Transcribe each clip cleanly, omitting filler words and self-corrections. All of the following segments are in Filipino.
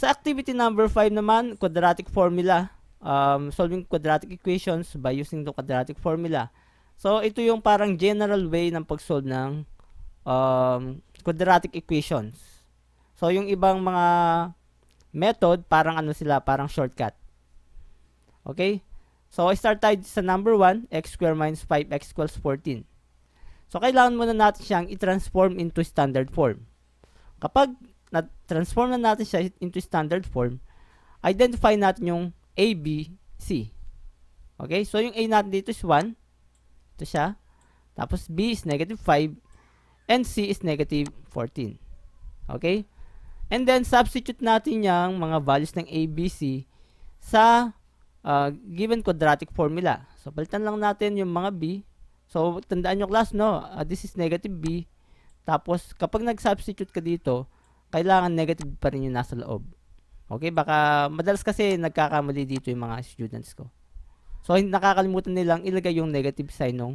Sa activity number 5 naman, quadratic formula. Solving quadratic equations by using the quadratic formula. So, ito yung parang general way ng pag-solve ng quadratic equations. So, yung ibang mga method, parang ano sila, parang shortcut. Okay? So, start tayo sa number 1, x squared minus 5x equals 14. So, kailangan muna natin siyang i-transform into standard form. Kapag na-transform na natin siya into standard form, identify natin yung A, B, C. Okay? So, yung A natin dito is 1. Ito siya. Tapos, B is negative 5. And C is negative 14. Okay? And then, substitute natin yung mga values ng A, B, C sa given quadratic formula. So, palitan lang natin yung mga B. So, tandaan nyo class, no? This is negative B. Tapos, kapag nag-substitute ka dito, kailangan negative pa rin yung nasa loob. Okay? Baka, madalas kasi nagkakamali dito yung mga students ko. So, nakakalimutan nilang ilagay yung negative sign ng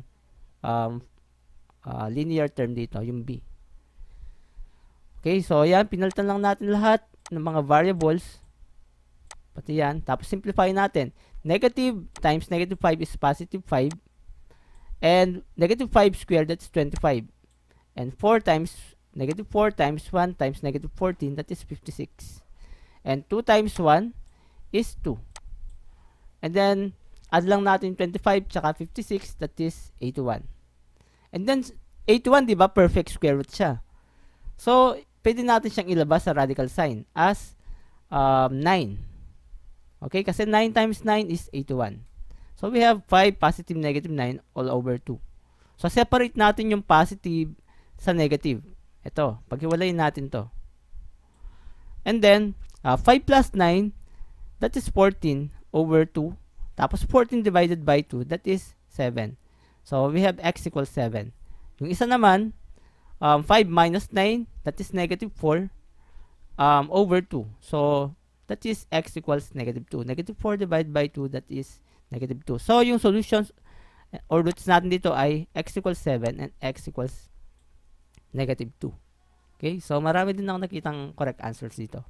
linear term dito, yung B. Okay? So, yan. Pinalitan lang natin lahat ng mga variables. Pati yan. Tapos, simplify natin. Negative times negative 5 is positive 5. And negative 5 squared, that's 25. And 4 times, negative 4 times 1 times negative 14, that is 56. And 2 times 1 is 2. And then, add lang natin 25 tsaka 56, that is 81. And then, 81, di ba? Perfect square root siya. So, pwede natin siyang ilabas sa radical sign as 9. Okay? Kasi 9 times 9 is 81. So, we have 5 positive negative 9 all over 2. So, separate natin yung positive sa negative. Ito, paghiwalayin natin to. And then, 5 plus 9, that is 14 over 2. Tapos, 14 divided by 2, that is 7. So, we have x equals 7. Yung isa naman, 5 minus 9, that is negative 4 over 2. So, that is x equals negative 2. Negative 4 divided by 2, that is negative 2. So, yung solutions or roots natin dito ay x equals 7 and x equals negative 2. Okay? So, marami din ako nakitang correct answers dito.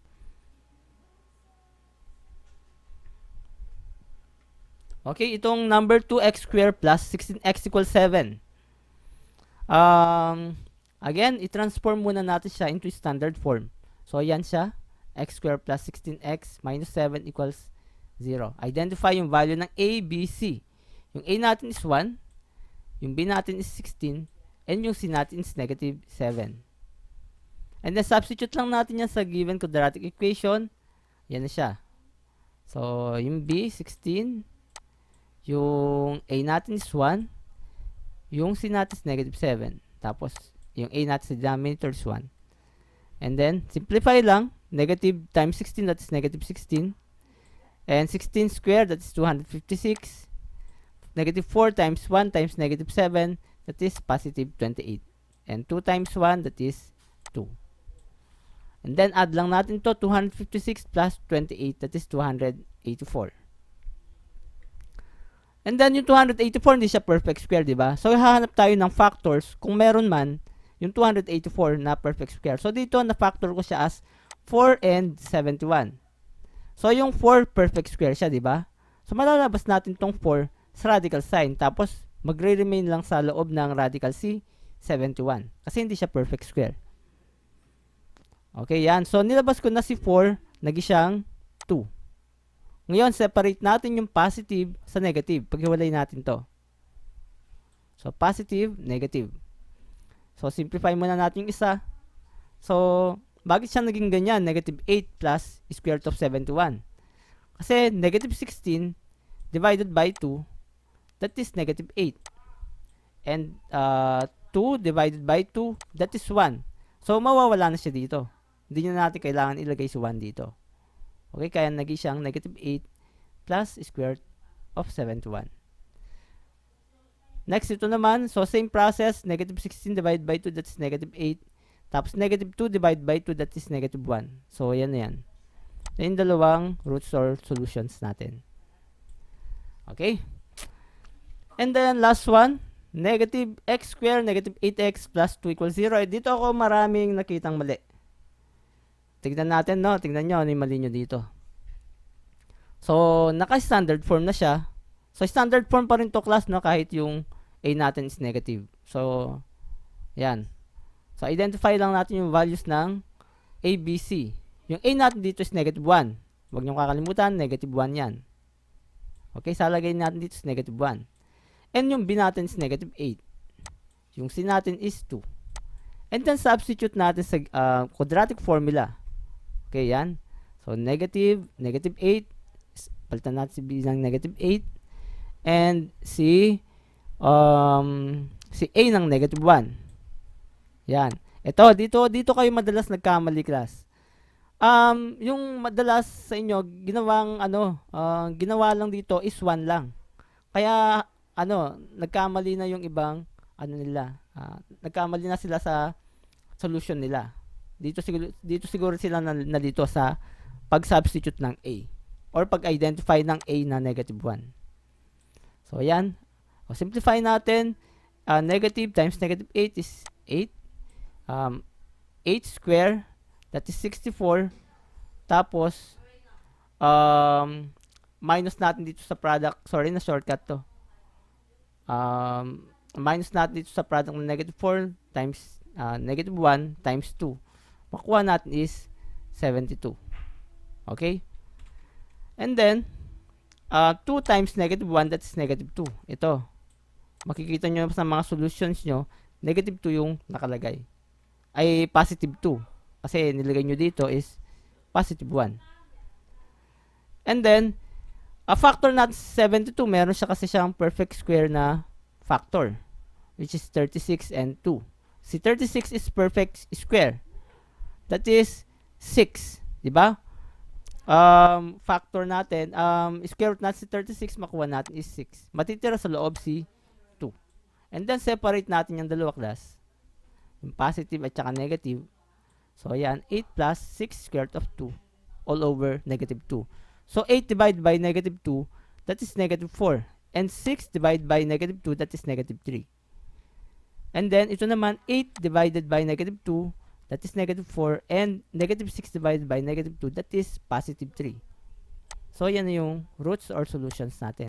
Okay, itong number 2x squared plus 16x equals 7. Again, i-transform muna natin siya into standard form. So, yan siya. X squared plus 16x minus 7 equals 0. Identify yung value ng A, B, C. Yung A natin is 1. Yung B natin is 16. And yung C natin is negative 7. And then, substitute lang natin yan sa given quadratic equation. Yan na siya. So, yung B, 16. Yung A natin is 1. Yung C natin is negative 7. Tapos, yung A natin sa denominator is 1. And then, simplify lang. Negative times 16, that is negative 16. And 16 squared, that is 256. Negative 4 times 1 times negative 7, that is positive 28. And 2 times 1, that is 2. And then, add lang natin to 256 plus 28, that is 284. And then, yung 284, hindi siya perfect square, di ba? So, hahanap tayo ng factors kung meron man yung 284 na perfect square. So, dito, na-factor ko siya as 4 and 71. So, yung 4 perfect square siya, di ba? So, malalabas natin tong 4 sa radical sign. Tapos, magre-remain lang sa loob ng radical C, 71. Kasi hindi siya perfect square. Okay, yan. So, nilabas ko na si 4, naging siyang 2. Ngayon, separate natin yung positive sa negative. Paghiwalay natin to. So, positive, negative. So, simplify muna natin yung isa. So, bakit siya naging ganyan? Negative 8 plus square root of 71. Kasi, negative 16 divided by 2, that is negative 8. And 2 divided by 2, that is 1. So, mawawala na siya dito. Hindi na natin kailangan ilagay si 1 dito. Okay, kaya naging siyang negative 8 plus square root of 71. Next, ito naman. So, same process. Negative 16 divided by 2, that's negative 8. Tapos, negative 2 divided by 2, that is negative 1. So, yan na yan. Yung dalawang roots or solutions natin. Okay? And then, last one. Negative x squared, negative 8x plus 2 equals 0. Dito ako maraming nakitang mali. tignan natin, no? Tignan nyo ano yung mali nyo dito. So, naka-standard form na siya. So, standard form pa rin to class, no? Kahit yung A natin is negative. So, yan. So, identify lang natin yung values ng A, B, C. Yung A natin dito is negative 1. Huwag nyo kakalimutan, negative 1 yan. Okay, salagay natin dito is negative 1. And yung B natin is negative 8. Yung C natin is 2. And then, substitute natin sa quadratic formula. Okay, yan. So, negative 8. Palitan natin si B ng negative 8. And si A ng negative 1. Yan. Ito, dito kayo madalas nagkamali, class. Yung madalas sa inyo, ginawa lang dito is 1 lang. Kaya, nagkamali na yung ibang, nila. Nagkamali na sila sa solution nila. Dito siguro sila na dito sa pag-substitute ng A. Or pag-identify ng A na negative 1. So, yan. O, simplify natin. Negative times negative 8 is 8. 8 square, that is 64. Tapos, minus natin dito sa product. Sorry, na shortcut to. Minus natin dito sa product ng negative 4 times negative 1 times 2. Makuha natin is 72. Okay? And then, 2 times negative 1, that is negative 2. Ito. Makikita nyo sa mga solutions nyo, negative 2 yung nakalagay. Ay, positive 2. Kasi nilagay nyo dito is positive 1. And then, factor natin 72, meron siya kasi siyang perfect square na factor, which is 36 and 2. Si 36 is perfect square. That is 6. Diba? Factor natin, square root natin si 36, makuha natin is 6. Matitira sa loob si 2. And then, separate natin yung dalawa, class. Yung positive at saka negative. So, ayan, 8 plus 6 square root of 2 all over negative 2. So, 8 divided by negative 2, that is negative 4. And 6 divided by negative 2, that is negative 3. And then, ito naman, 8 divided by negative 2, that is negative 4. And negative 6 divided by negative 2, that is positive 3. So, yan yung roots or solutions natin.